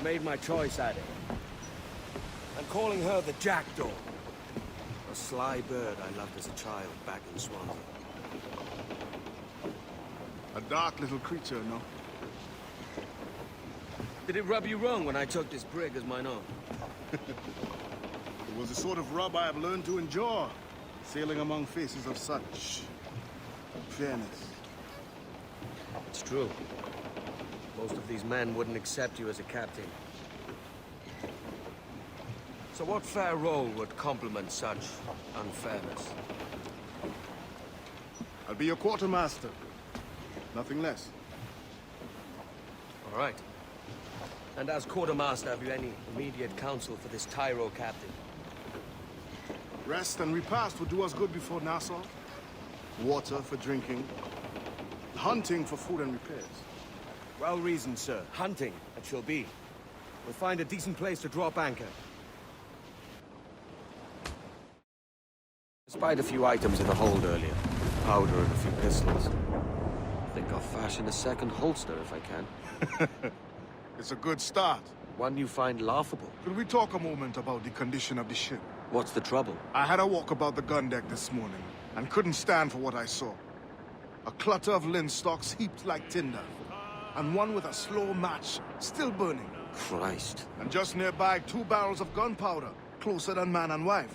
made my choice, Addy. I'm calling her the Jackdaw. A sly bird I loved as a child back in Swansea. A dark little creature, no? Did it rub you wrong when I took this brig as mine own? It was the sort of rub I have learned to endure, sailing among faces of such fairness. It's true. Most of these men wouldn't accept you as a captain. So what fair role would complement such unfairness? I'll be your quartermaster. Nothing less. All right. And as quartermaster, have you any immediate counsel for this Tyro captain? Rest and repast would do us good before Nassau. Water for drinking. Hunting for food and repairs. Well reasoned, sir. Hunting, it shall be. We'll find a decent place to drop anchor. Spied a few items in the hold earlier. Powder and a few pistols. Think I'll fashion a second holster if I can. It's a good start. One you find laughable. Could we talk a moment about the condition of the ship? What's the trouble? I had a walk about the gun deck this morning, and couldn't stand for what I saw. A clutter of linstocks heaped like tinder, and one with a slow match still burning. Christ. And just nearby, 2 barrels of gunpowder, closer than man and wife.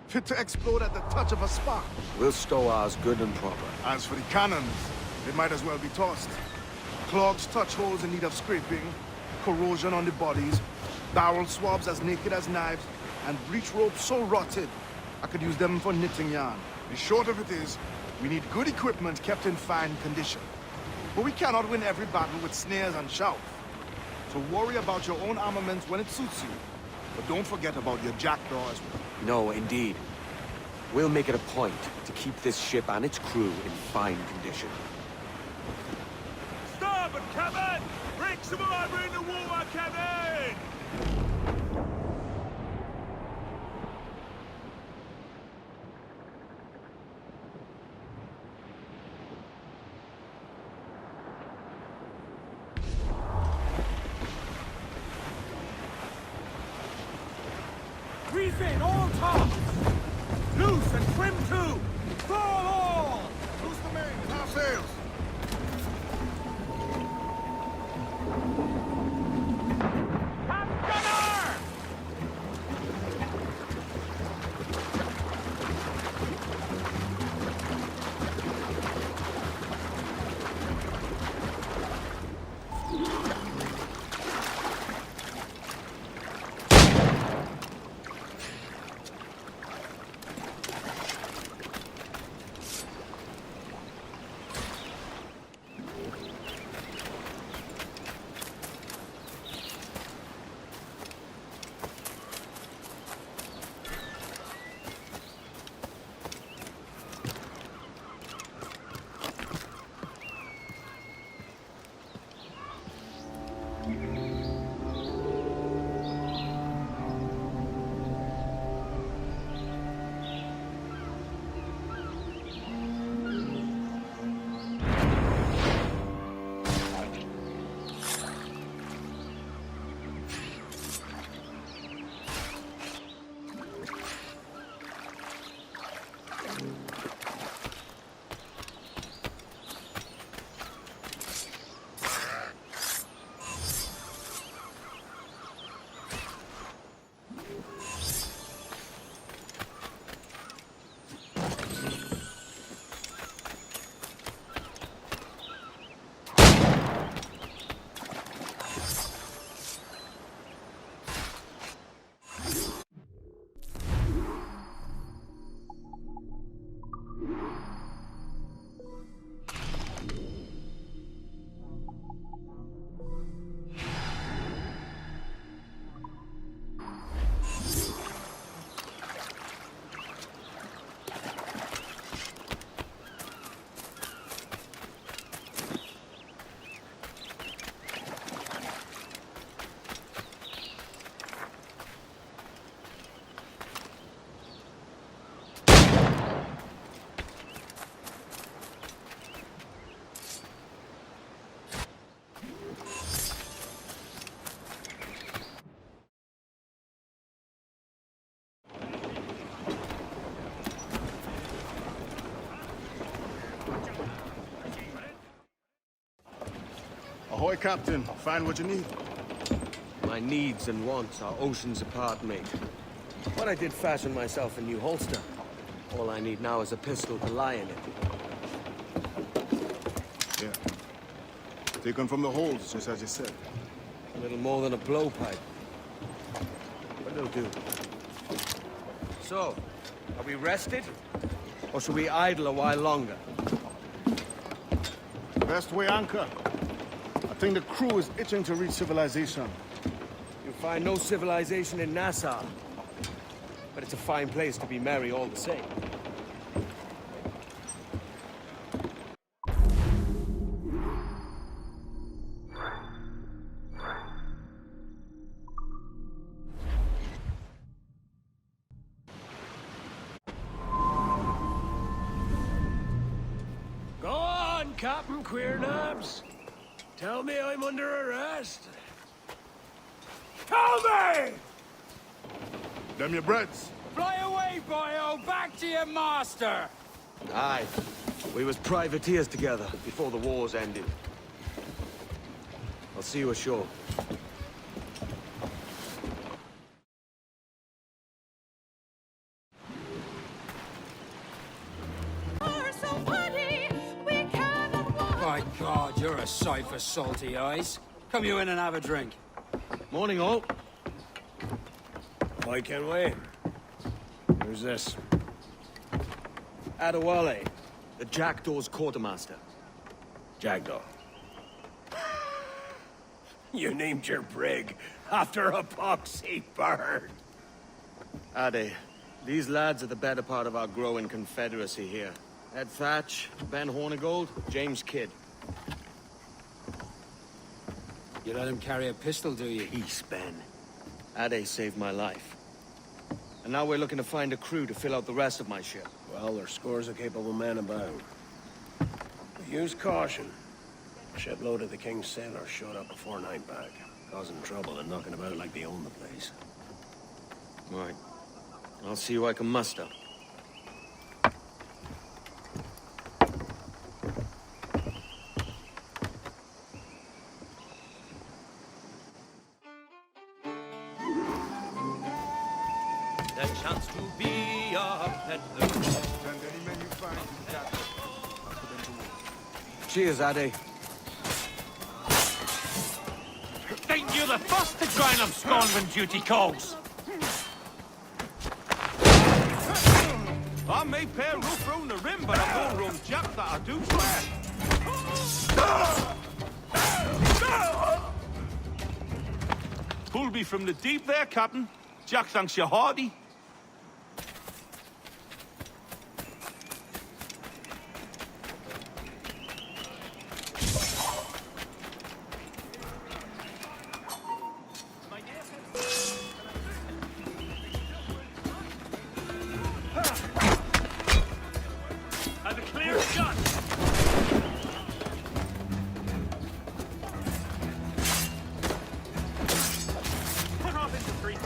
Fit to explode at the touch of a spark. We'll stow ours good and proper. As for the cannons, they might as well be tossed. Clogs touch holes in need of scraping, corrosion on the bodies, barrel swabs as naked as knives, and breech ropes so rotted, I could use them for knitting yarn. The short of it is, we need good equipment kept in fine condition. But we cannot win every battle with snares and shouts. So worry about your own armaments when it suits you. But don't forget about your jackdaw as well. No, indeed. We'll make it a point to keep this ship and its crew in fine condition. Starboard, cabin! Bring some over in the water, cabin! Reef in, all tops! Loose and trim too! Fall all! Loose the main, half sails! Ahoy, Captain. Find what you need. My needs and wants are oceans apart, mate. But I did fashion myself a new holster. All I need now is a pistol to lie in it. Yeah. Taken from the holes, just as you said. A little more than a blowpipe. But it'll do. So, are we rested? Or should we idle a while longer? Best way anchor. I think the crew is itching to reach civilization. You'll find no civilization in Nassau. But it's a fine place to be merry all the same. Go on, Captain Queernabs. Tell me I'm under arrest. Tell me! Them your breads. Fly away, boyo! Back to your master! Aye. We was privateers together before the wars ended. I'll see you ashore. My God, you're a sight for salty eyes. Come you in and have a drink. Morning, all. I can wait. Who's this? Adewale, the Jackdaw's quartermaster. Jackdaw. You named your brig after a poxy bird. Ade, these lads are the better part of our growing confederacy here. Ed Thatch, Ben Hornigold, James Kidd. You let him carry a pistol, do you? Peace, Ben. Ade saved my life. And now we're looking to find a crew to fill out the rest of my ship. Well, there's scores of capable men about. But use caution. A shipload of the King's sailors showed up before night back, causing trouble and knocking about like they own the place. Right. I'll see who I can muster. The chance to be a peddler. Send any men you find to the captain. I'll put them to work. Cheers, Ade. Think you're the first to join them, Scornman duty calls. I may pay rough round the rim, but I won't roam Jack that I do swear. Pull me from the deep there, Captain. Jack thanks you hearty. And a clear shot. Put off into three.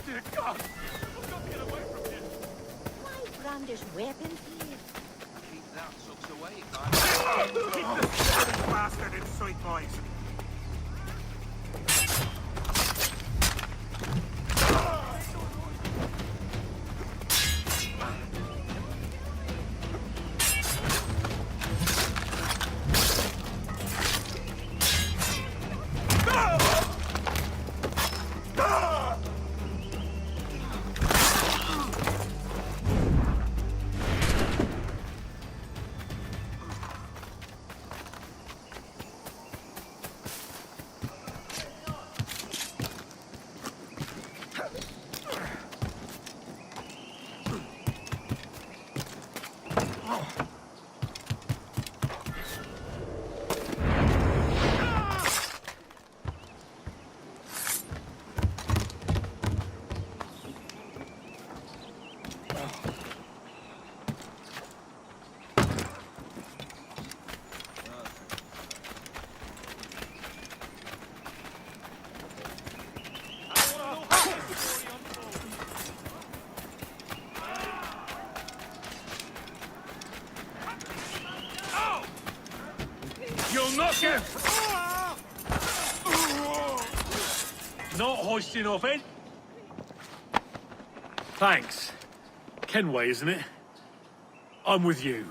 Dear God! I've got to get away from here. Why brandish weapons here? Keep that sucks away, guys. Keep this bastard in sight, boys. Not hoisting off, eh? Thanks. Kenway, isn't it? I'm with you.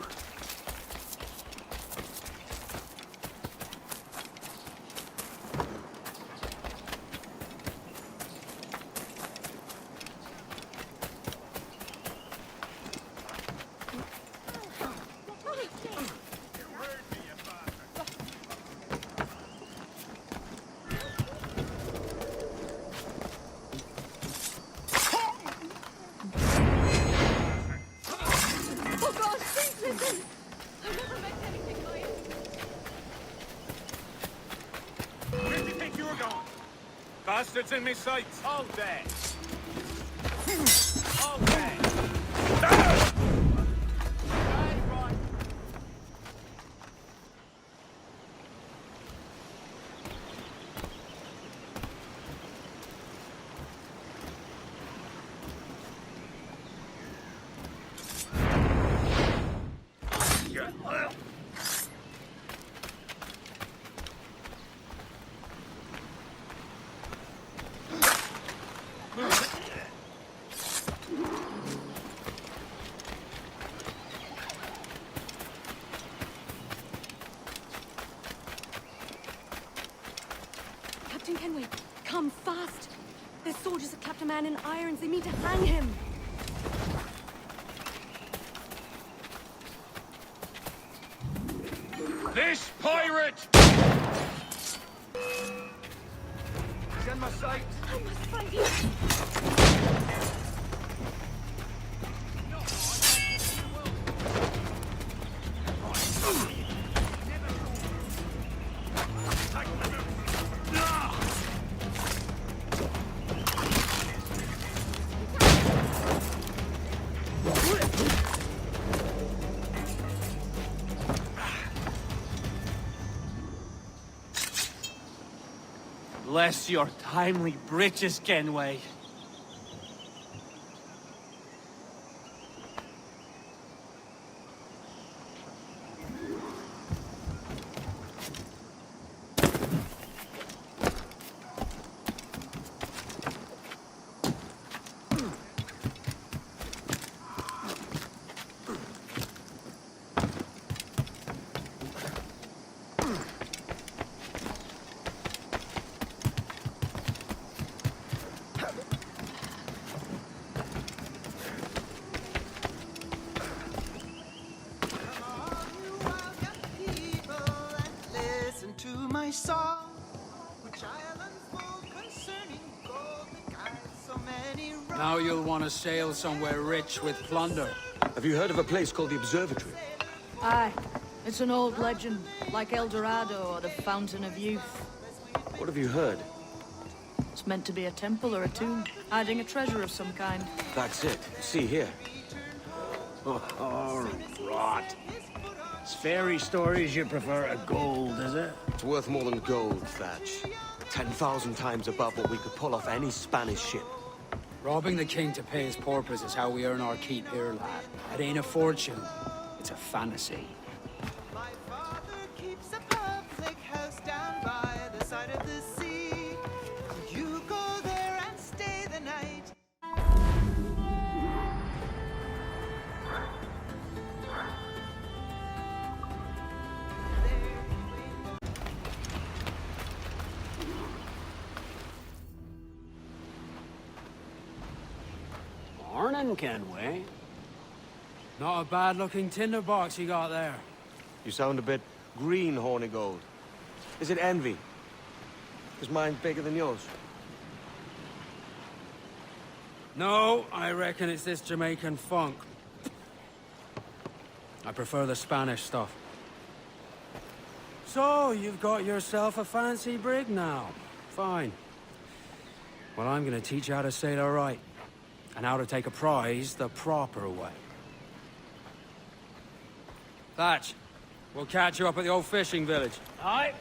Where do you think you were going? Bastards in me sights. All dead. All dead. Captain Kenway, come fast! There's soldiers have clapped a man in irons. They mean to hang him. This pirate! He's in my sight. I must find him. Bless your timely breeches, Kenway. Song, which I unfold concerning gold that guides so many roads. Now you'll want to sail somewhere rich with plunder. Have you heard of a place called the Observatory? Aye. It's an old legend, like El Dorado or the Fountain of Youth. What have you heard? It's meant to be a temple or a tomb, hiding a treasure of some kind. That's it. See here. Oh, rot. It's fairy stories you prefer to gold, is it? It's worth more than gold, Thatch. 10,000 times above what we could pull off any Spanish ship. Robbing the king to pay his porpoise is how we earn our keep here, lad. It ain't a fortune. It's a fantasy. My father keeps a public house down by the side of the sea. You go there and stay the night. Morning, Kenway. Not a bad-looking tinderbox you got there. You sound a bit green, Horny Gold. Is it envy? Is mine bigger than yours? No, I reckon it's this Jamaican funk. I prefer the Spanish stuff. So, you've got yourself a fancy brig now. Fine. Well, I'm gonna teach you how to sail her right. And how to take a prize the proper way. Thatch, we'll catch you up at the old fishing village. Aye.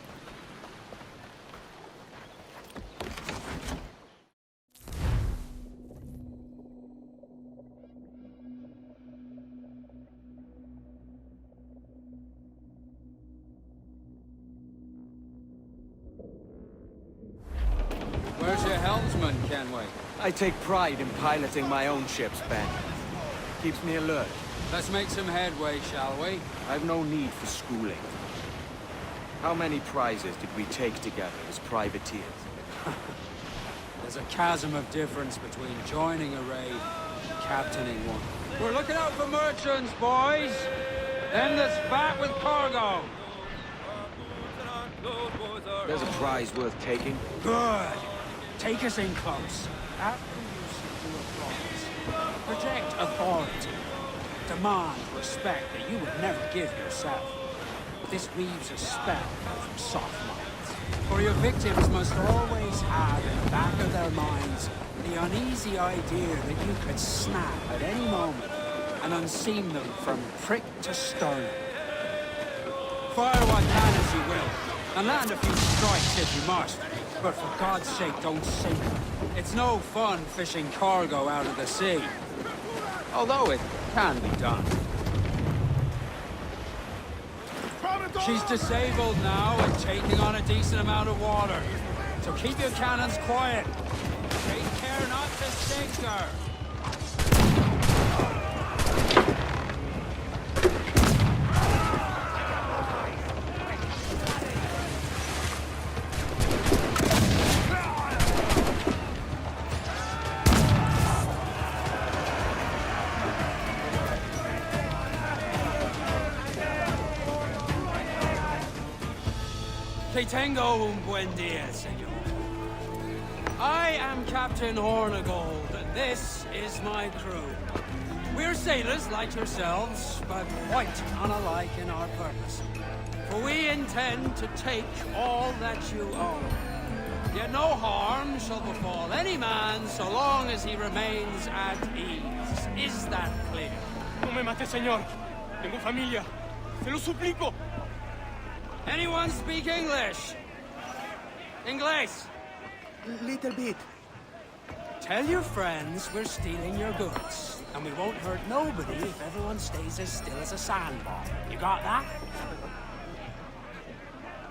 Where's Who's your helmsman, Kenway? I take pride in piloting my own ships, Ben. Keeps me alert. Let's make some headway, shall we? I've no need for schooling. How many prizes did we take together as privateers? There's a chasm of difference between joining a raid and captaining one. We're looking out for merchants, boys! Them that's fat with cargo! There's a prize worth taking. Good! Take us in close. After you secure a promise, project authority. Demand respect that you would never give yourself. This weaves a spell from soft minds. For your victims must always have in the back of their minds the uneasy idea that you could snap at any moment and unseam them from prick to sternum. Fire what cannons you will, and land a few strikes if you must, but for God's sake don't sink them. It's no fun fishing cargo out of the sea. Although it can be done. She's disabled now and taking on a decent amount of water. So keep your cannons quiet. Take care not to sink her. Que tengo un buen día, señor. I am Captain Hornigold, and this is my crew. We're sailors like yourselves, but quite unalike in our purpose. For we intend to take all that you own. Yet no harm shall befall any man so long as he remains at ease. Is that clear? No me mate, señor. Tengo familia. Se lo suplico. Anyone speak English? English? Little bit. Tell your friends we're stealing your goods, and we won't hurt nobody if everyone stays as still as a sandbar. You got that?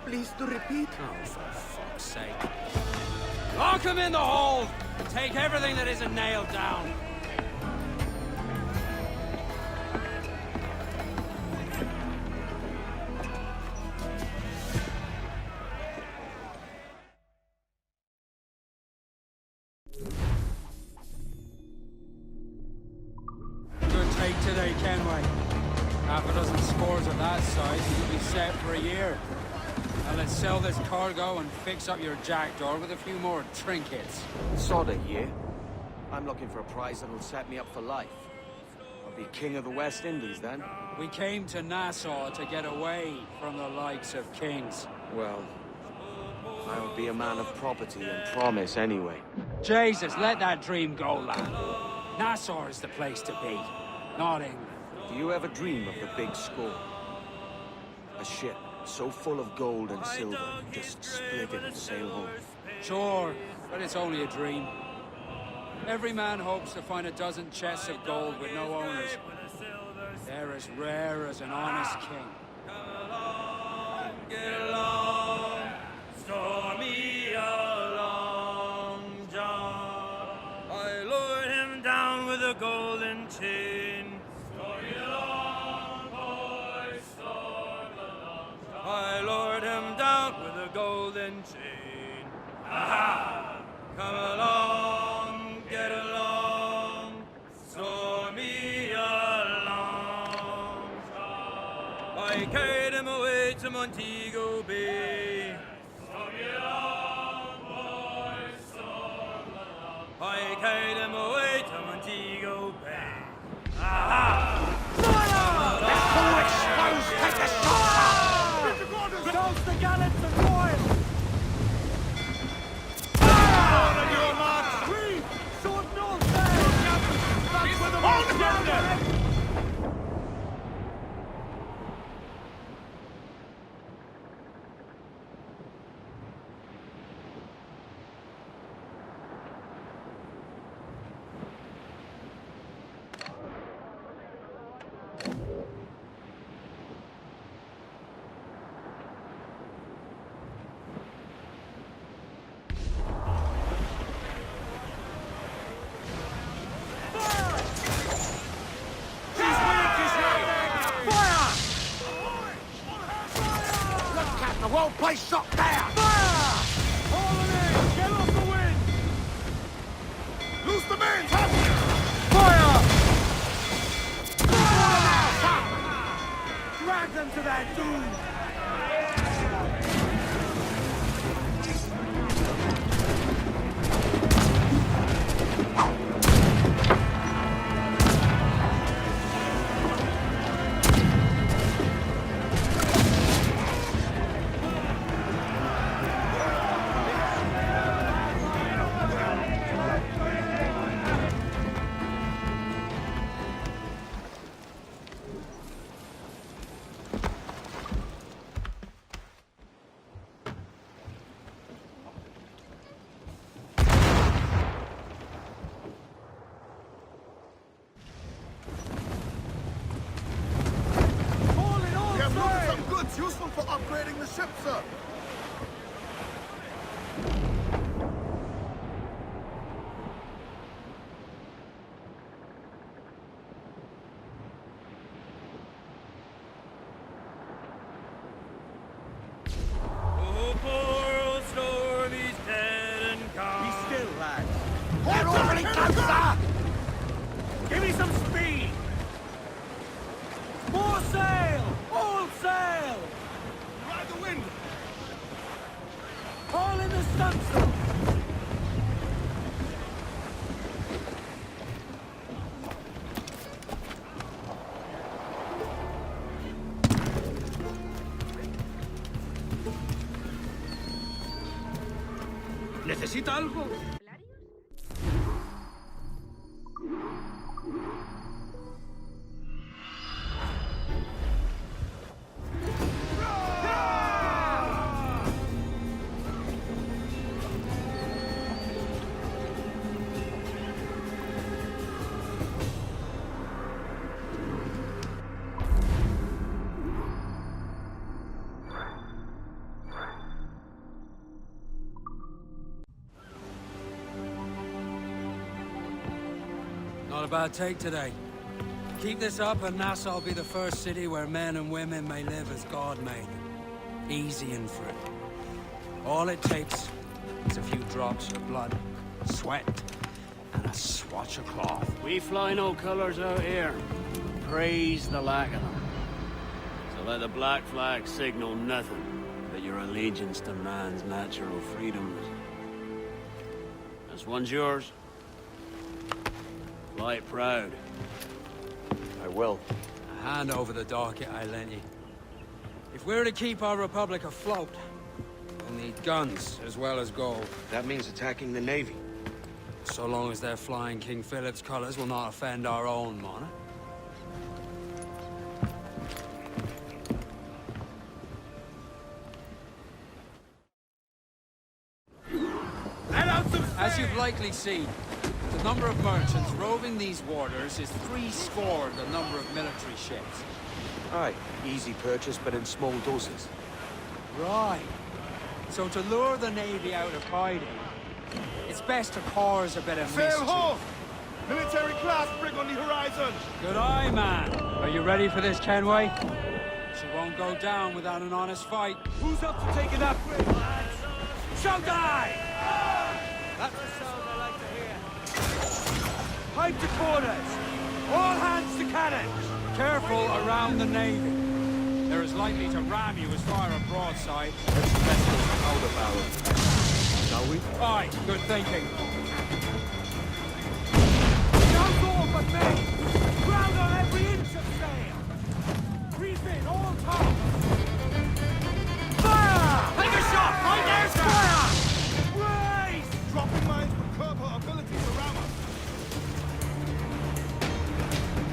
Please to repeat. Oh, for fuck's sake. Lock him in the hold, and take everything that isn't nailed down. Today, Kenway. Half a dozen scores of that size, and you'll be set for a year. Now let's sell this cargo and fix up your jackdaw with a few more trinkets. Sod a year. I'm looking for a prize that'll set me up for life. I'll be king of the West Indies then. We came to Nassau to get away from the likes of kings. Well, I'll be a man of property and promise anyway. Jesus, let that dream go, lad. Nassau is the place to be. Not England. Do you ever dream of the big score? A ship so full of gold and silver, just split it and sail home. Sure, but it's only a dream. Every man hopes to find a dozen chests of gold with no owners. They're as rare as an honest king. Get along, stormy along, John. I lured him down with a golden chain. Stormy along, boys, storm along, John. I lured him down with a golden chain. Aha! Come along, get along, stormy along, John. I carried him away to Montego Bay. Stormy along, boys, storm along. I carried him away to Montego Bay. Aha! Fire! Take the shot! Toast the gallants and royals! On your march! We! Sword north there! That's where the march ship, sir. Oh, poor old Stormy's dead and gone. Be still, lad. They're overly close, sir! Give me some speed! More sail! All sail! Ride the wind! All in the stunsail! ¿Necesita algo? Not a bad take today. Keep this up and Nassau will be the first city where men and women may live as God made them. Easy and free. All it takes is a few drops of blood, sweat, and a swatch of cloth. We fly no colors out here. Praise the lack of them. So let the black flag signal nothing but your allegiance to man's natural freedoms. This one's yours. Fly it proud. I will. A hand over the docket I lent you. If we're to keep our republic afloat, we'll need guns as well as gold. That means attacking the Navy. So long as they're flying King Philip's colors will not offend our own monarch. As you've likely seen, the number of merchants roving these waters is 70 the number of military ships. Aye, easy purchase, but in small doses. Right. So to lure the Navy out of hiding, it's best to cause a bit of Sail mischief. ho! Military class brig on the horizon! Good eye, man. Are you ready for this, Kenway? She won't go down without an honest fight. Who's up to taking that brig, lads? Showtime! That's the sound I like to hear. Pipe to quarters! All hands to cannon! Careful around the Navy. They're as likely to ram you as fire a broadside. Let's test those powder barrels. Shall we? Aye, good thinking. Don't go but me! Ground on every inch of sail! Reef in all tops! Fire! Take a shot! Right there, sir! Fire! Raise! Dropping mines with curve ability to ram us.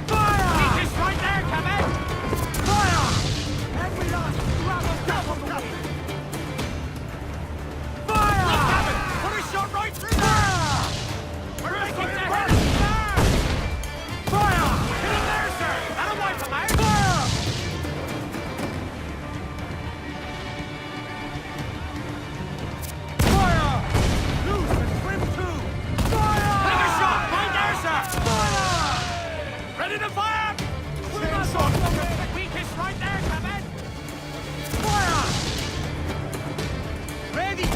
Fire! He's right there, Captain! Fire! Every last grab of death on the wing! Fire! Captain! Put a shot right through there! Fire! We're making their heads sir! Fire! Hit him there, sir! That'll wipe him out! Fire! Fire! Loose and trim too! Fire! Take a shot! Right there, sir! Fire! Ready to fire! Chainsaw! The weakest right there, Captain! Fire! Ready!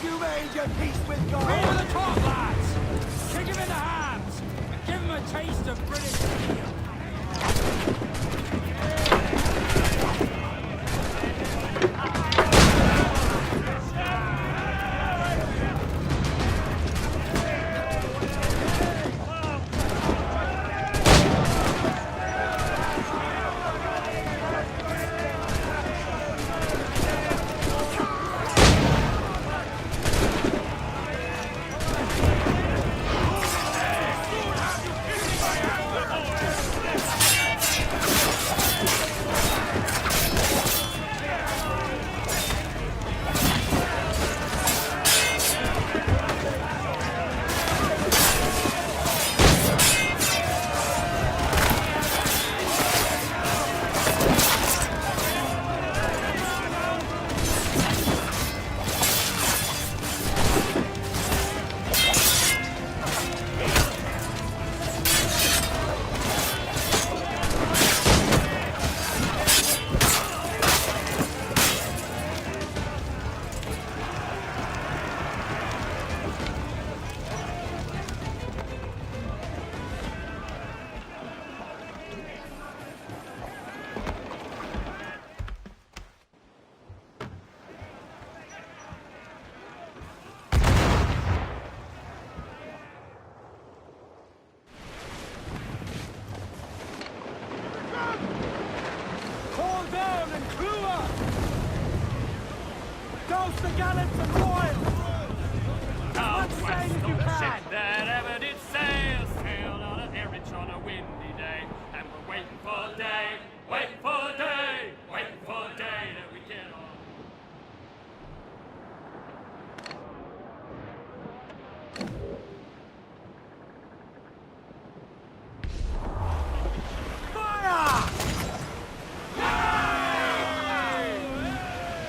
You made your peace with God. Over the top, lads! Kick him in the hands! Give him a taste of British steel! Roast the gallants and royals! Out sail west if you on the can. ship that ever did sail, sailed on a herring on a windy day, and we're waiting for day, waiting for day, waiting for day that we get on.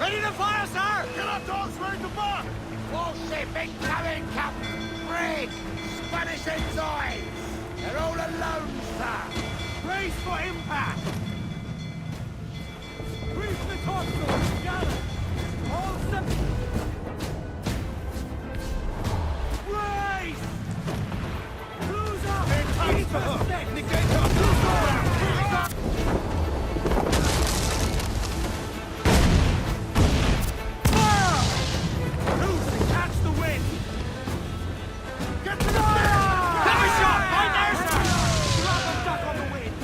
Ready to fire, sir! Get up, dogs, ready to fire! Warship incoming, Captain! Brig! Spanish ensigns! They're all alone, sir! Brace for impact! Reach the topsails, gallant! All set! Brace! Cruise up! Eat the stick! Negate up! Fire! Loose and catch the wind! Get to the fire! Have a shot! Right there, sir! Grab them duck on the wind!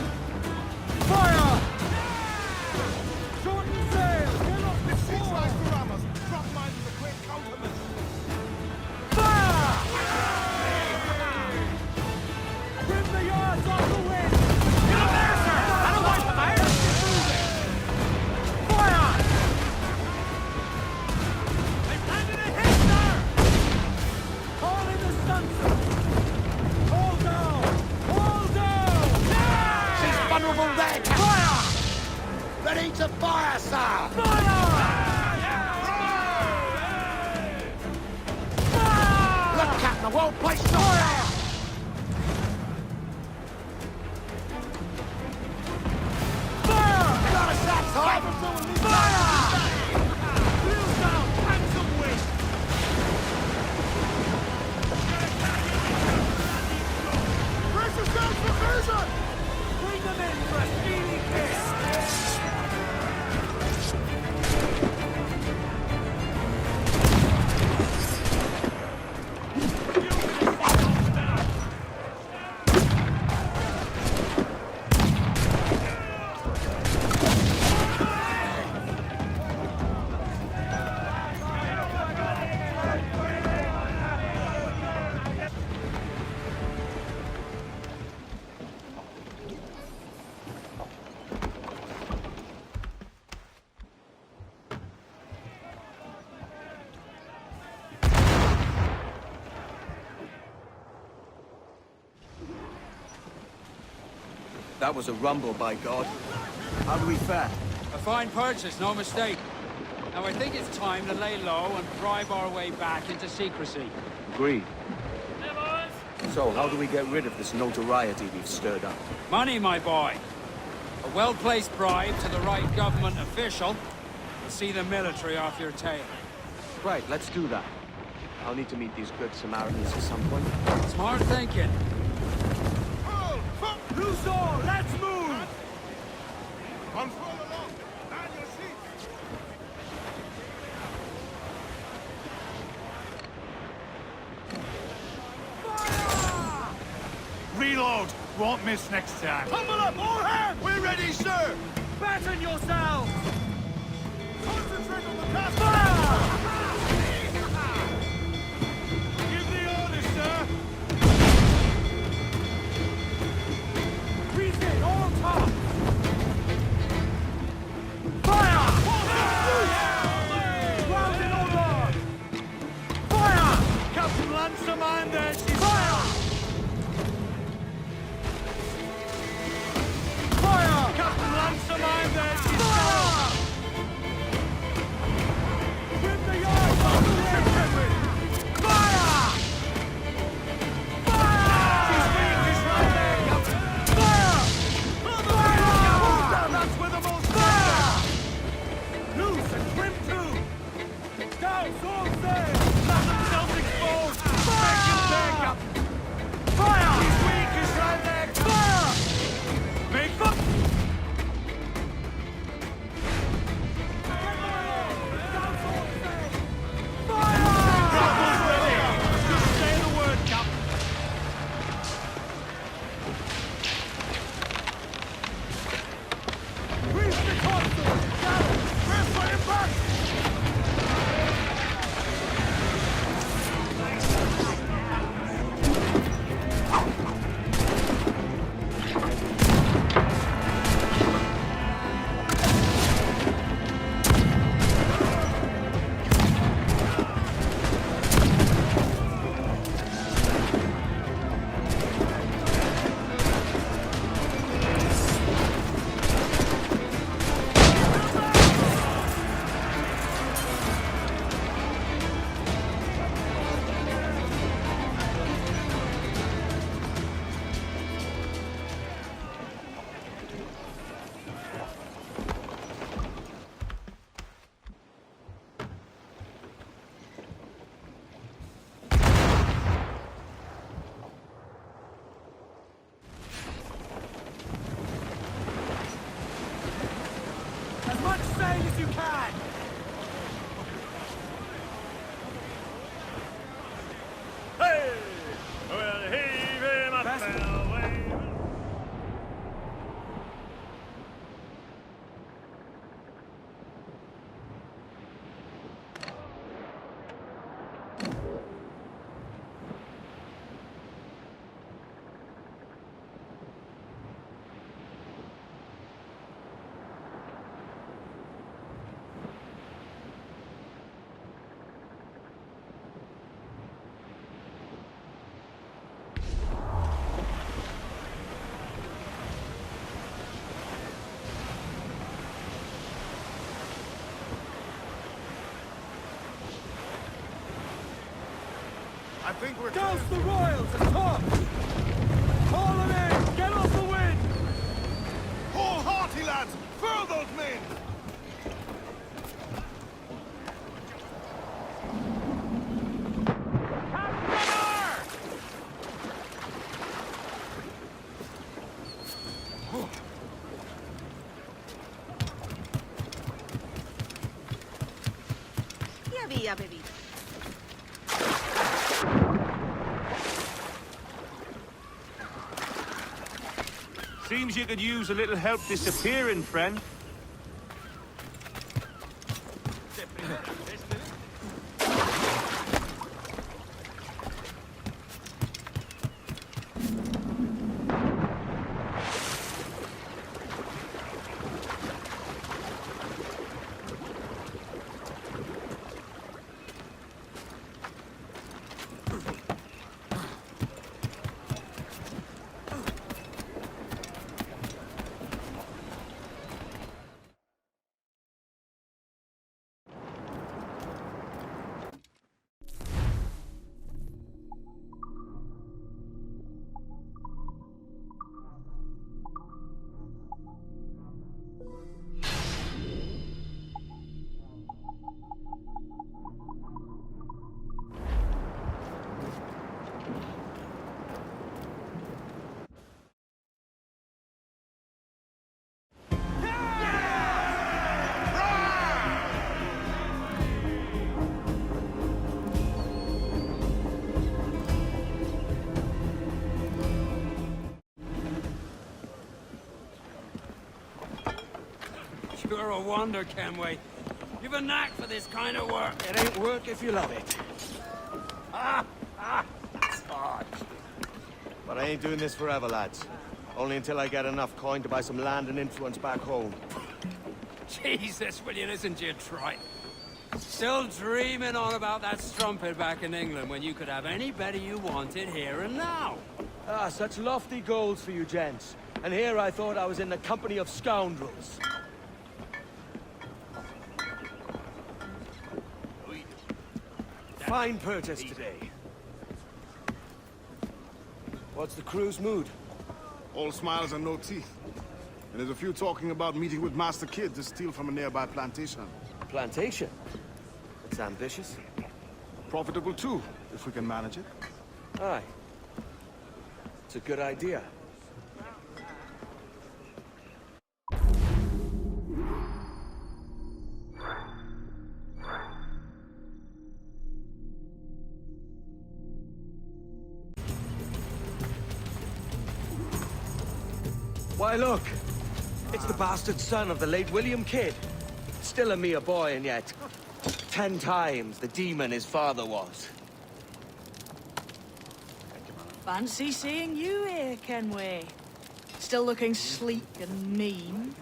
Fire! Shorten sail! Get off the Six shore! lines to Ramos. Drop mine with a quick countermeasure. Fire! Trim the yards off the wind! Get up there, sir! I don't want fire! Fire! They've landed a hit, sir! Call in the stunsail! Hold down! Hold down! She's vulnerable there, Captain! Fire! Ready to fire, sir! Look, Captain, a well-placed fire! Got us that time! Wheels down! Handsome wind! Brace yourselves for collision! Bring them in for a speedy kiss! That was a rumble, by God. How do we fare? A fine purchase, no mistake. Now I think it's time to lay low and bribe our way back into secrecy. Agreed. Hey, boys! So, how do we get rid of this notoriety we've stirred up? Money, my boy. A well-placed bribe to the right government official will see the military off your tail. Right, let's do that. I'll need to meet these good Samaritans at some point. Smart thinking. Pull! Loose all, let's move! Unfurl along! Man your seats! Reload! Won't miss next time. Tumble up, all hands! We're ready, sir! Batten yourselves! Concentrate on the task! Give the order, sir! Freeze it, all top! Fire! Round and over! Fire! Captain Lancer, mind there, she's Fire! Fire! Captain Lancer, mind there, she's Fire! Trim the yards off the wind! Fire! Fire! She's weak, he's right there, Captain! Fire! Fire! That's where the most Fire! Loose and trim too! Down, all sail! Let themselves exposed! Make him there, Captain! Fire! He's weak, he's right there, Captain! Fire! Make them! Grapple's ready! Just say the word, Captain! Reach the console! Down! Press for impact! straight as you can! Hey! Well, heave him up, well, wave. I think we're Douse the royals and talk! Call them in! Get off the wind! Hold hearty, lads! Furl those men! Yeah, baby. Seems you could use a little help disappearing, friend. You're a wonder, Kenway. You've a knack for this kind of work. It ain't work if you love it. It's hard. But I ain't doing this forever, lads. Only until I get enough coin to buy some land and influence back home. Jesus, will you listen to your trite? Still dreaming on about that strumpet back in England when you could have any better you wanted here and now. Ah, such lofty goals for you gents. And here I thought I was in the company of scoundrels. Fine purchase today. What's the crew's mood? All smiles and no teeth. And there's a few talking about meeting with Master Kid to steal from a nearby plantation. Plantation? It's ambitious. Profitable too, if we can manage it. Aye. It's a good idea. Why, look! It's the bastard son of the late William Kidd. Still a mere boy, and yet 10 times the demon his father was. Fancy seeing you here, Kenway. Still looking sleek and mean.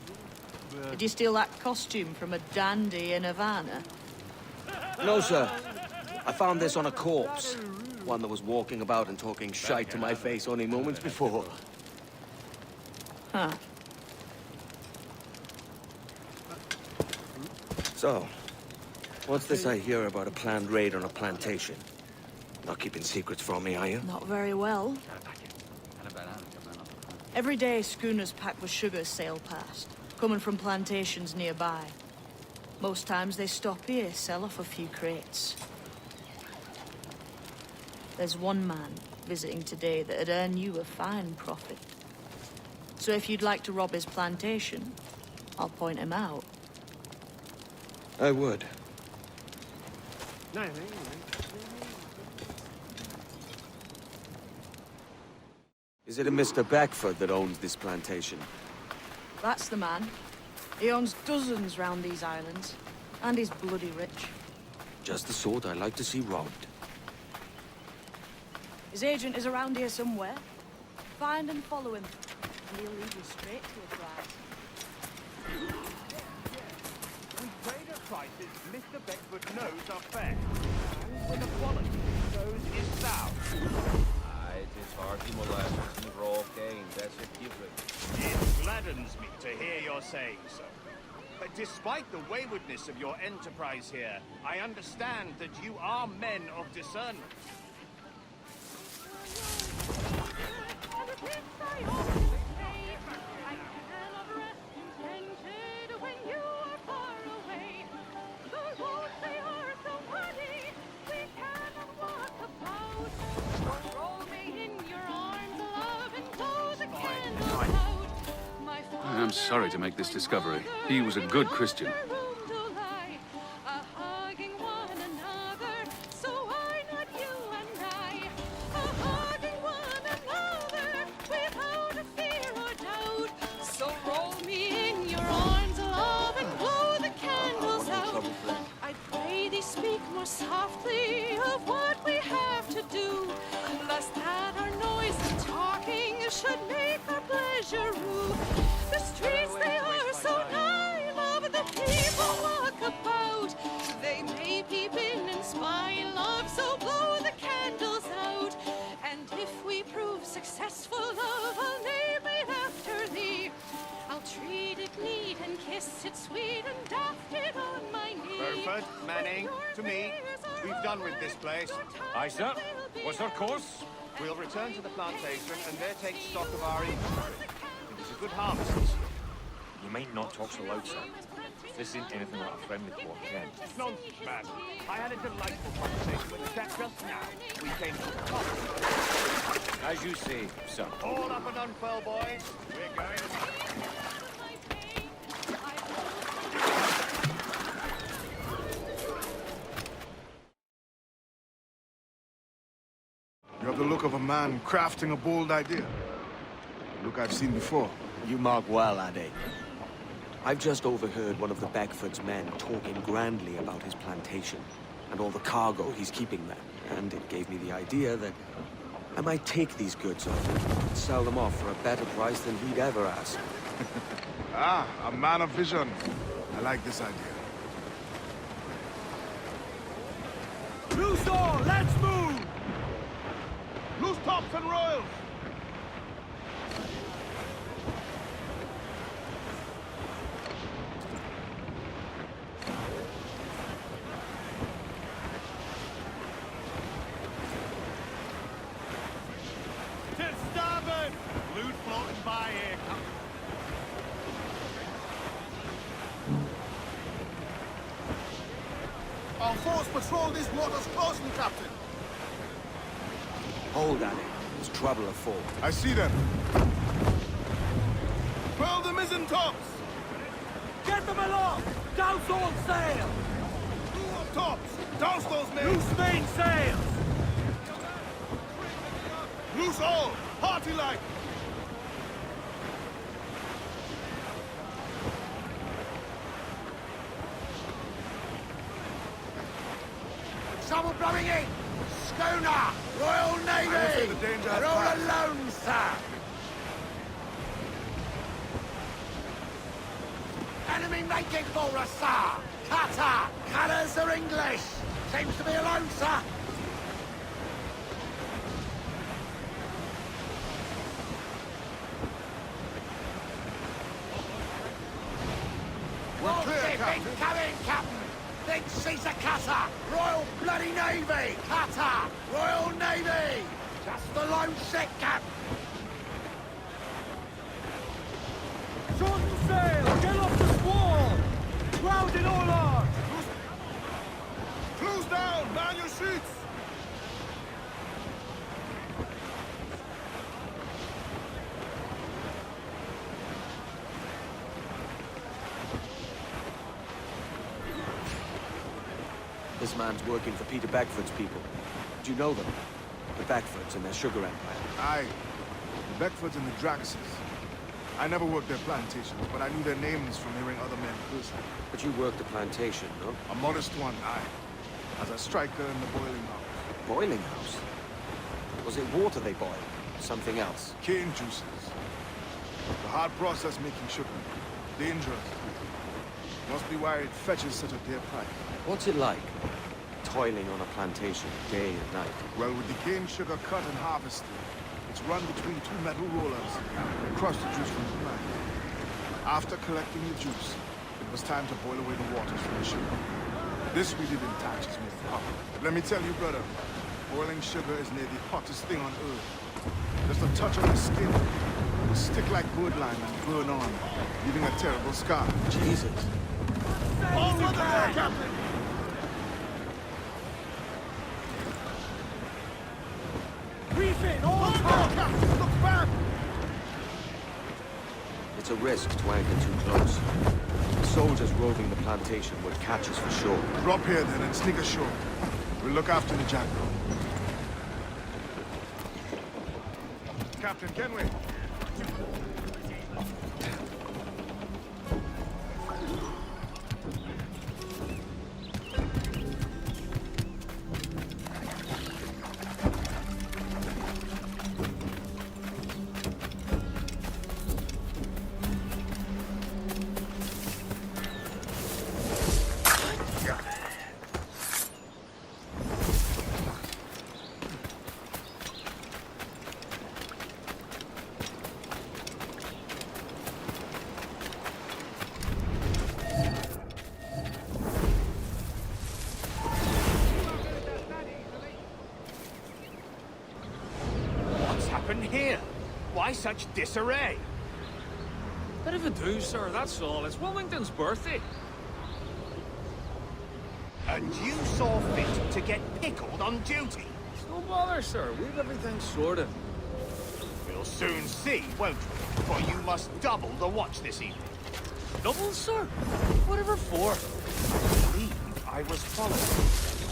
Did you steal that costume from a dandy in Havana? No, sir. I found this on a corpse. One that was walking about and talking shite to my face only moments before. Huh. So, what's this I hear about a planned raid on a plantation? Not keeping secrets from me, are you? Not very well. Every day, schooners packed with sugar sail past, coming from plantations nearby. Most times they stop here, sell off a few crates. There's one man visiting today that'd earn you a fine profit. So if you'd like to rob his plantation, I'll point him out. I would. Is it a Mr. Beckford that owns this plantation? That's the man. He owns dozens round these islands. And he's bloody rich. Just the sort I like to see robbed. His agent is around here somewhere. Find and follow him, and he'll lead you straight to a prize. We trade at prices Mr. Beckford knows are fair. And with the quality he knows is sound. Aye, it is hearty molasses and raw cane, that's a given. It gladdens me to hear you're saying so. But despite the waywardness of your enterprise here, I understand that you are men of discernment. I'm sorry to make this discovery. He was a good Christian. Softly of what we have to do, lest that our noise and talking should make our pleasure rue. The streets, they are so nigh, love, the people walk about. They may peep in and spy, love, so blow the candles out. And if we prove successful, love, I'll name it after thee. I'll treat it neat and kiss it sweet and daft it on my knee. Burford, Manning, to me. We've done with this place. Aye, sir. What's our course? We'll return to the plantation and there take stock of our inventory. It is a good harvest this year. You might not talk so loud, sir. This ain't anything like a friendly quarter, Ken. Nonsense, man. I had a delightful conversation with the chap just now. We came to the top. As you say, sir. All up and unfurl, boys. We're going. You have the look of a man crafting a bold idea. A look I've seen before. You mark well, Ade. I've just overheard one of the Beckford's men talking grandly about his plantation and all the cargo he's keeping there. And it gave me the idea that I might take these goods off him and sell them off for a better price than he'd ever ask. Ah, a man of vision. I like this idea. Loose all, let's move! Loose tops and royals! To starboard! Loot floating by here. Our force patrol these waters closely, Captain. Hold on it. There's trouble afoot. I see them. Furl the mizzen tops! Get them aloft! Douse all sail! Two up tops! Douse those men! Loose main sails! Loose all! Party like! Trouble blowing in! Schooner! Royal Navy! The danger They're all alone, sir! Enemy making for us, sir! Cutter! Colours are English! Seems to be alone, sir! Warship incoming, Captain! Thinks she's a cutter! Royal Bloody Navy! Cutter! Royal Navy! Just the lone ship, Captain! Shorten sail! Get off the squall! Crowd in all arms! Close down! Man your sheets! This man's working for Peter Beckford's people. Do you know them? The Beckfords and their sugar empire. Aye. The Beckfords and the Draxes. I never worked their plantations, but I knew their names from hearing other men personally. But you worked the plantation, no? A modest one, aye. As a striker in the boiling house. Boiling house? Was it water they boiled? Something else? Cane juices. The hard process making sugar. Dangerous. Must be why it fetches such a dear price. What's it like? Toiling on a plantation, day and night. Well, with the cane sugar cut and harvested, it's run between two metal rollers and crush the juice from the plant. After collecting the juice, it was time to boil away the waters from the sugar. This really didn't touch me hot. But let me tell you, brother, boiling sugar is near the hottest thing on earth. Just a touch on the skin, it will stick like wood lime and burn on, leaving a terrible scar. Jesus. Over there, Captain! Refit, all Captain, look back! It's a risk to anchor too close. The soldiers roving the plantation would catch us for sure. Drop here then and sneak ashore. We'll look after the jackal. Captain Kenway. Here? Why such disarray? Bit of a do, sir, that's all. It's Wilmington's birthday. And you saw fit to get pickled on duty? No bother, sir. We've everything sorted. We'll soon see, won't we? For you must double the watch this evening. Double, sir? Whatever for? I believe I was followed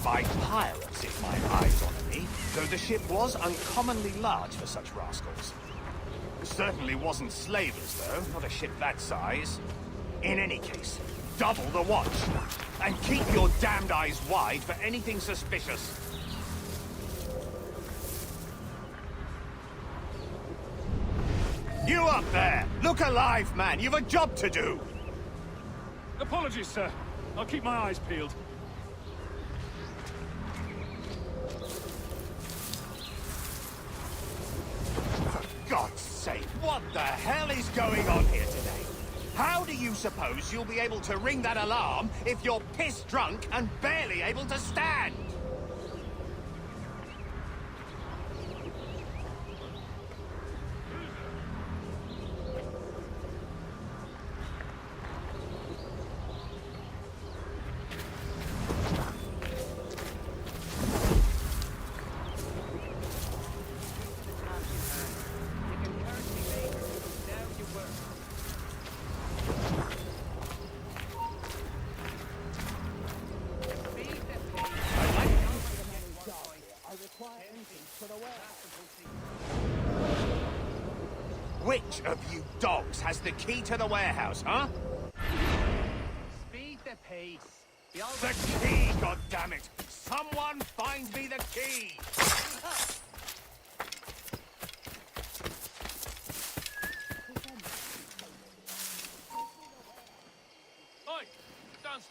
by pirates, if my eyes honour me, though the ship was uncommonly large for such rascals. Certainly wasn't slavers, though, not a ship that size. In any case, double the watch, and keep your damned eyes wide for anything suspicious. You up there! Look alive, man! You've a job to do! Apologies, sir. I'll keep my eyes peeled. God's sake, what the hell is going on here today? How do you suppose you'll be able to ring that alarm if you're piss drunk and barely able to stand? Which of you dogs has the key to the warehouse, huh? Speed the pace. The key, goddammit! Someone find me the key! Oi! Dance!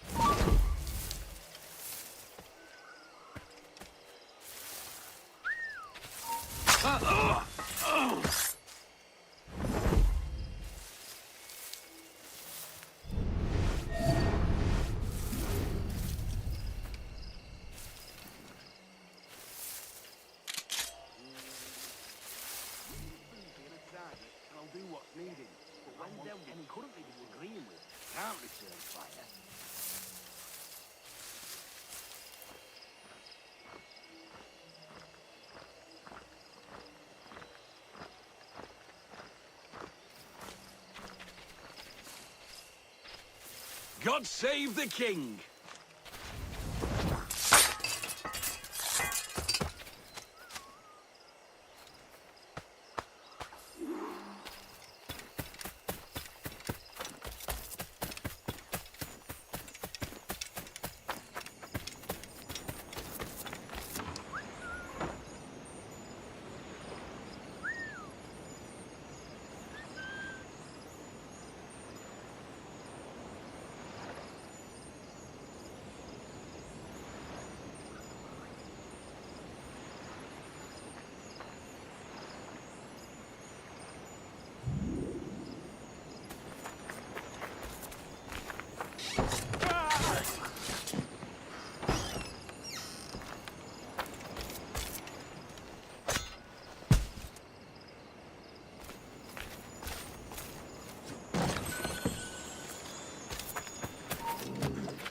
God save the king!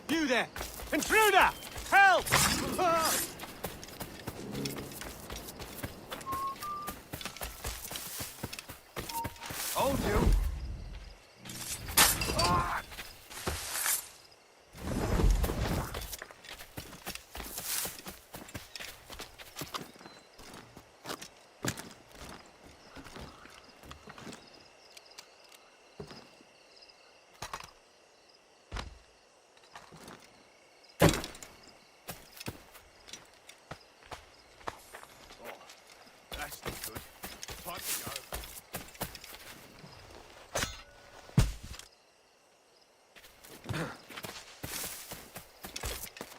You there! Intruder! Help! Hold you. That's not good. Time to go.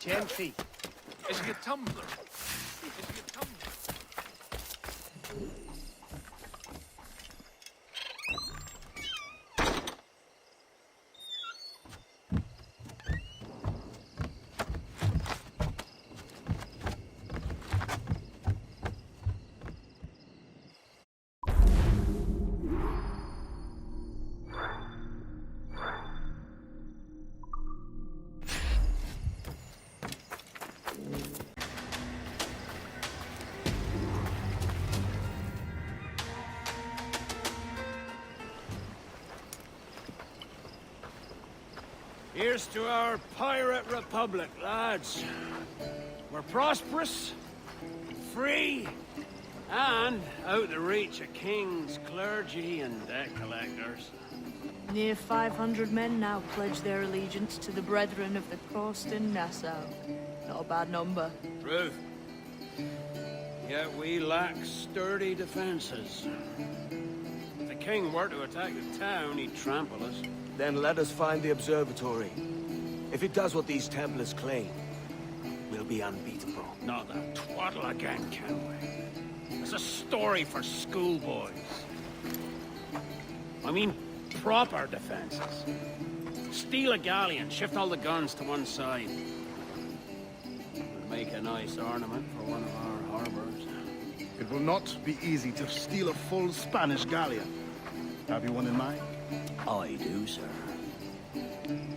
10 feet. Is he a tumbler? Is he a tumbler? Here's to our pirate republic, lads. We're prosperous, free, and out the reach of kings, clergy, and debt collectors. Near 500 men now pledge their allegiance to the Brethren of the Coast in Nassau. Not a bad number. Truth. Yet we lack sturdy defenses. If the king were to attack the town, he'd trample us. Then let us find the observatory. If it does what these Templars claim, we'll be unbeatable. Not that twaddle again, can we? It's a story for schoolboys. I mean, proper defenses. Steal a galleon, shift all the guns to one side. Would make a nice ornament for one of our harbors. It will not be easy to steal a full Spanish galleon. Have you one in mind? I do, sir.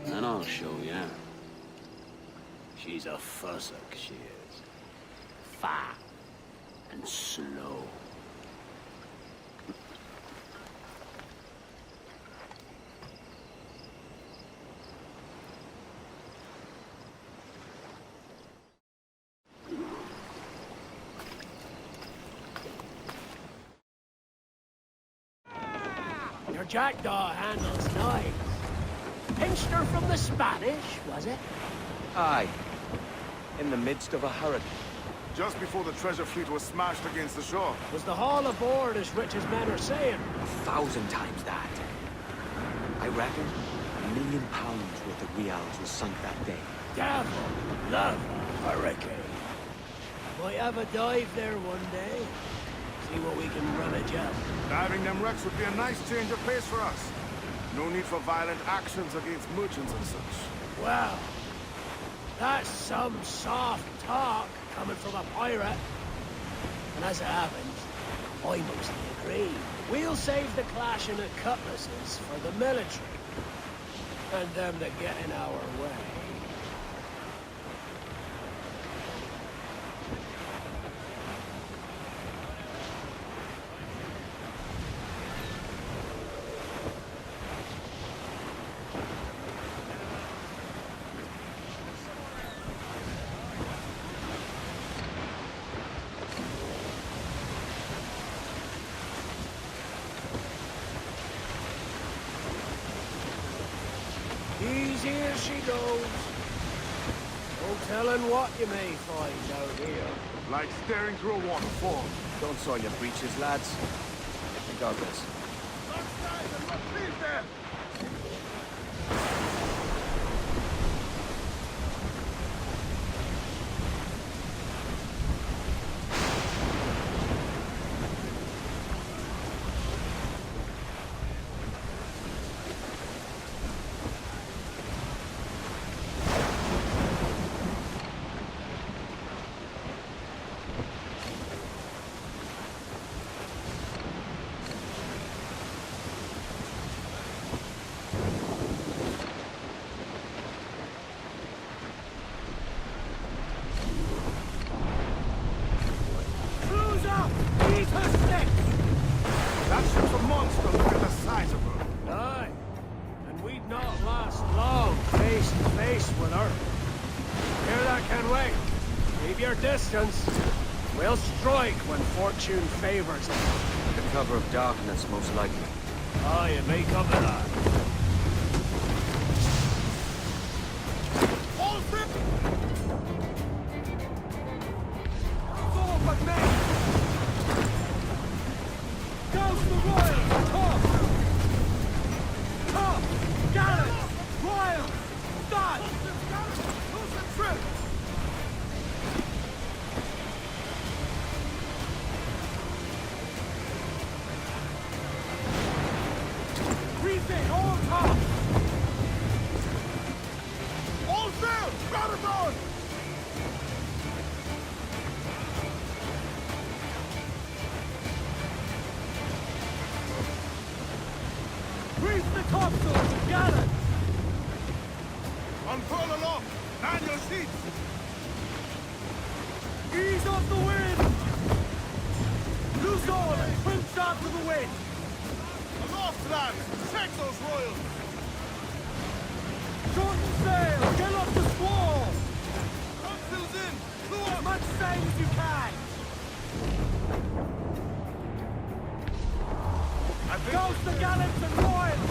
And I'll show you. She's a fussock, she is. Fat and slow. Your jackdaw handles knives. Pinched her from the Spanish, was it? Aye. In the midst of a hurricane. Just before the treasure fleet was smashed against the shore. Was the haul aboard as rich as men are saying? 1,000 times that. I reckon £1 million worth of reals was sunk that day. Devil love a hurricane. Might have a dive there one day. See what we can rummage up. Diving them wrecks would be a nice change of pace for us. No need for violent actions against merchants and such. Well, that's some soft talk coming from a pirate. And as it happens, I mostly agree. We'll save the clashing of cutlasses for the military. And them that get in our way. Here she goes. No telling what you may find out here. Like staring through a waterfall. Don't soil your breeches, lads. Regardless. Keep your distance. We'll strike when fortune favors us. The cover of darkness, most likely. Oh, you may come to that. All three! Fall but me! Goes the Royal! Come! Come! Gallant! Royal! Done! Lose the trip! Refit, all top! All sail! Got it on! Reef the topsails! Gallant! Unfurl aloft! Man your seats! Ease off the wind! Loose all and swim sharp to the wind! Aloft, lads! Check those royals! Shorten sail! Get off the squall! Topsails in! Clew as much sail as you can! Goes the gallants and royals!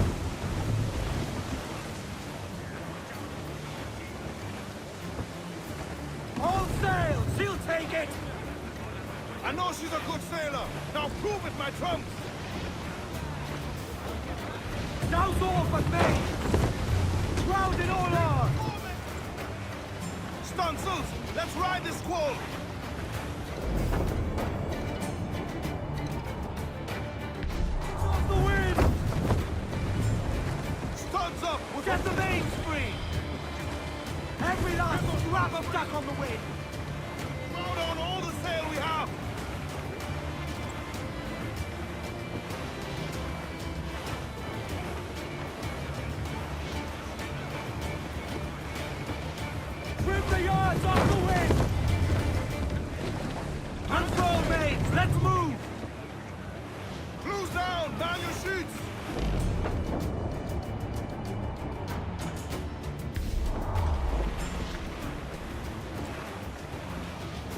All sail! She'll take it! I know she's a good sailor! Now prove it, my trumps! Now's all but me! Grounded all on! Stunsails! Let's ride this squall! Off the wind! Studs up! We'll get the mains free! Every last scrap of duck on the wind! Crowd on all the sail we have! Trim the yards off the wind! Unfurl mains! Let's move! Cruise down! Down your sheets!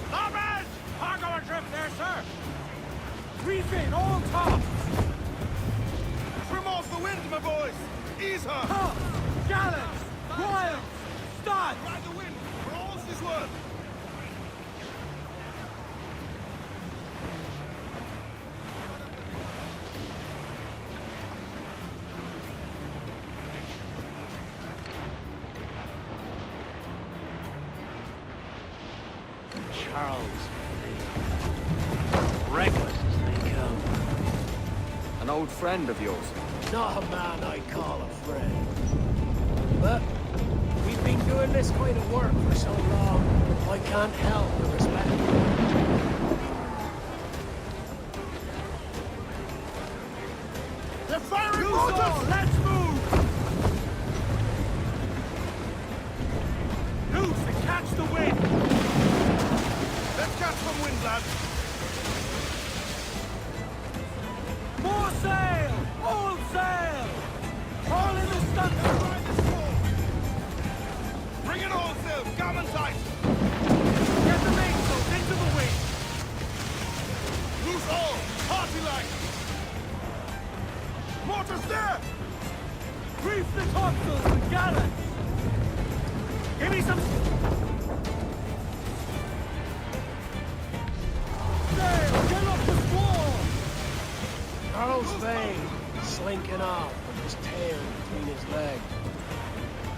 Starboard! Cargo adrift there, sir! Refit, all tops! Trim off the wind, my boys! Ease her! Tops! Gallants! Royals! Studs! Ride the wind, for all she's worth! Charles. Reckless as they come. An old friend of yours. Not a man I call a friend. But we've been doing this kind of work for so long, I can't help but respect him. They're firing motors! Let's move! Loose and catch the wind! Let's catch some wind, lads! More sail! All sail! All in the stunts! Bring it all sail! Gammon tight! Get the mainsails into the wind! Loose all! Party like! Mortars there! Reef the topsails and gallants! Give me some... Sail! Get off the squall! Carl's vein slinking off with his tail between his legs.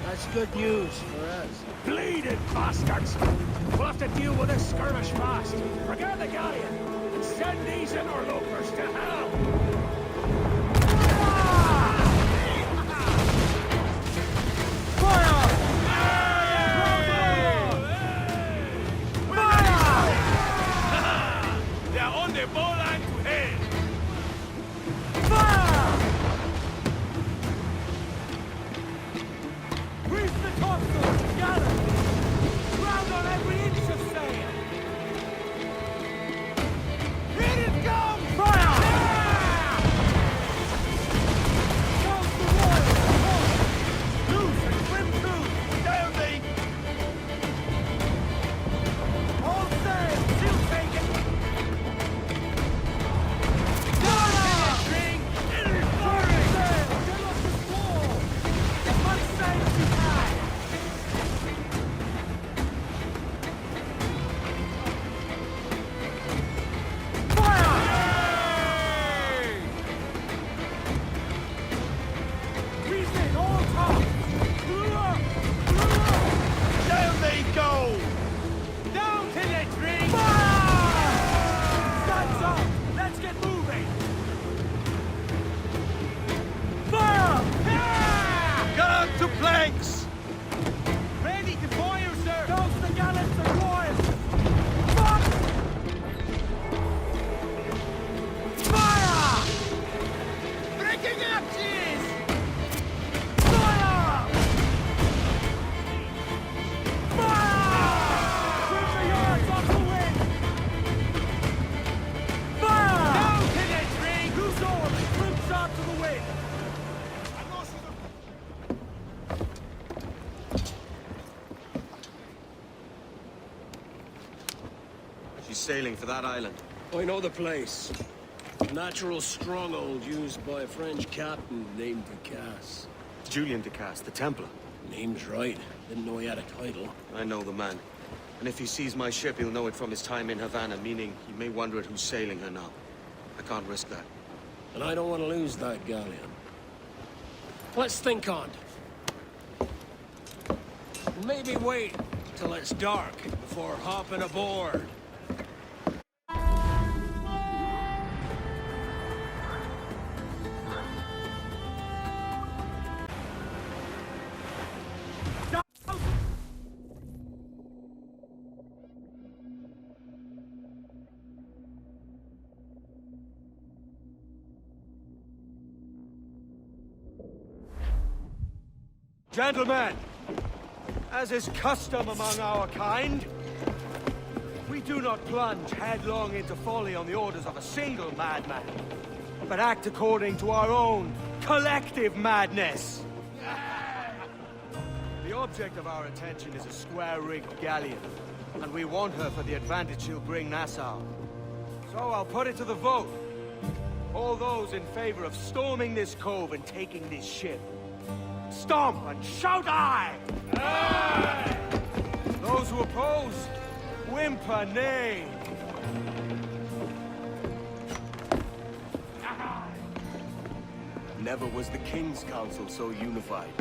That's good news for us. Bleeding bastards! We'll have to deal with this skirmish fast. Forget the galleon and send these interlopers to hell! Fire! They're on the bowline to hell! Fire! Reef the topsails, gallant! Round on every inch of sail! Here it comes! Fire! She's sailing for that island. I know the place. A natural stronghold used by a French captain named Ducasse. Julian Ducasse, the Templar. Name's right. Didn't know he had a title. I know the man. And if he sees my ship, he'll know it from his time in Havana, meaning he may wonder at who's sailing her now. I can't risk that. And I don't want to lose that galleon. Let's think on it. Maybe wait till it's dark before hopping aboard. Gentlemen, as is custom among our kind, we do not plunge headlong into folly on the orders of a single madman, but act according to our own collective madness. The object of our attention is a square-rigged galleon, and we want her for the advantage she'll bring Nassau. So I'll put it to the vote. All those in favor of storming this cove and taking this ship, stomp and shout aye! Aye! Those who oppose, whimper nay. Never was the King's Council so unified.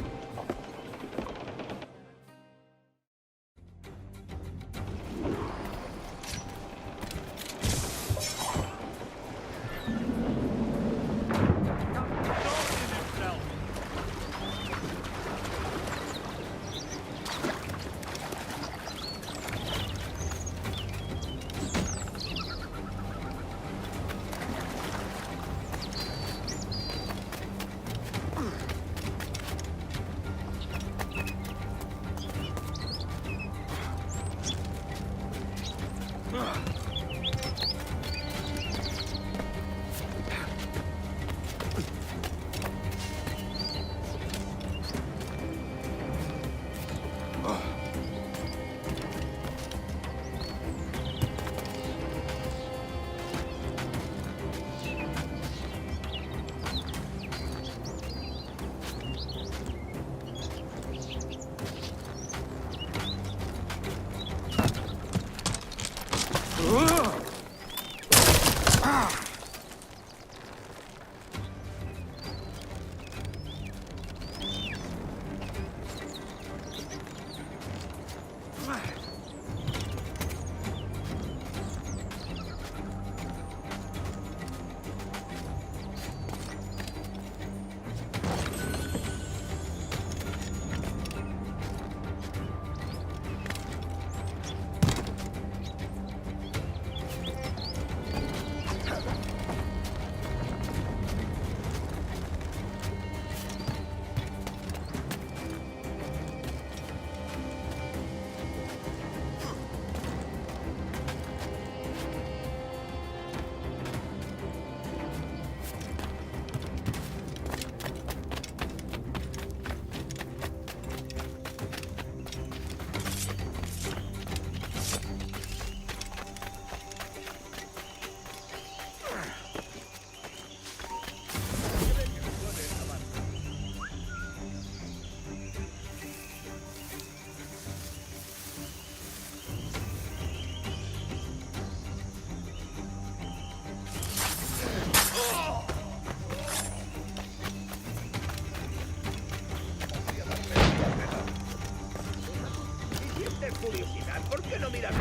curiosidad, ¿por qué no miras?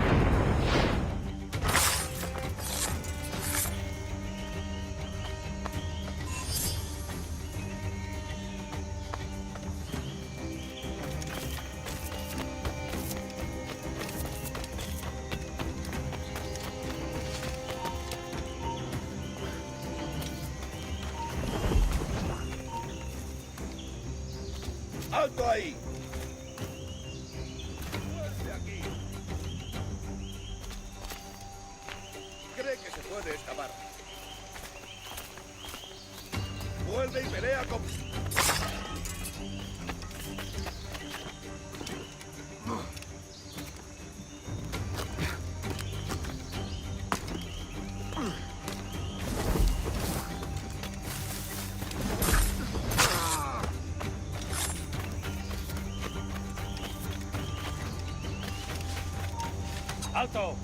¡Alto ahí! ¡Vuelve aquí! Cree que se puede escapar. Vuelve y pelea con... Alto!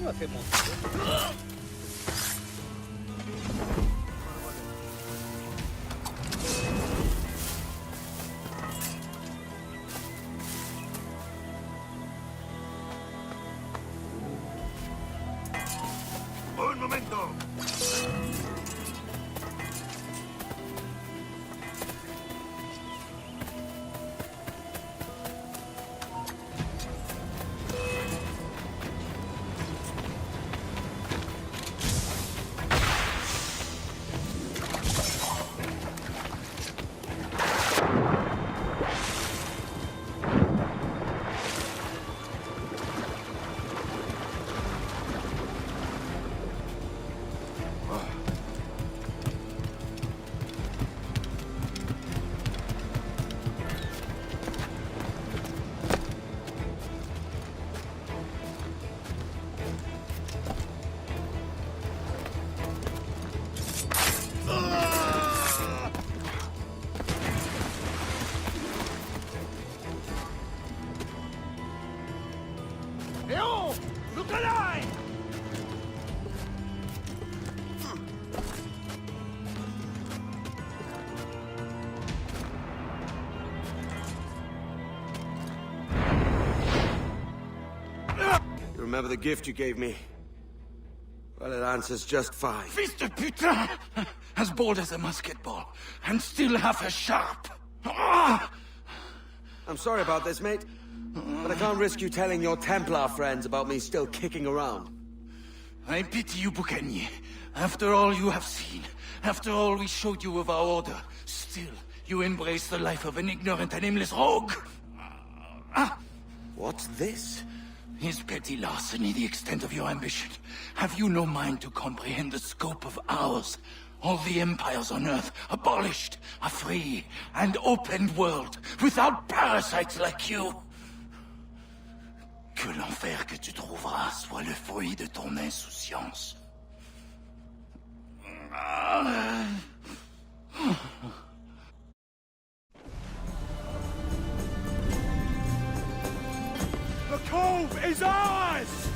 Vai ter monte. Un momento. Look alive! You remember the gift you gave me? Well, it answers just fine. Fils de putain! As bold as a musket ball, and still half as sharp. Ah! I'm sorry about this, mate. But I can't risk you telling your Templar friends about me still kicking around. I pity you, Boucanier. After all you have seen, after all we showed you of our order, still, You embrace the life of an ignorant and aimless rogue. What's this? Is petty larceny the extent of your ambition? Have you no mind to comprehend the scope of ours? All the empires on Earth abolished, a free and open world without parasites like you. Que l'enfer que tu trouveras soit le fruit de ton insouciance. The cove is ours!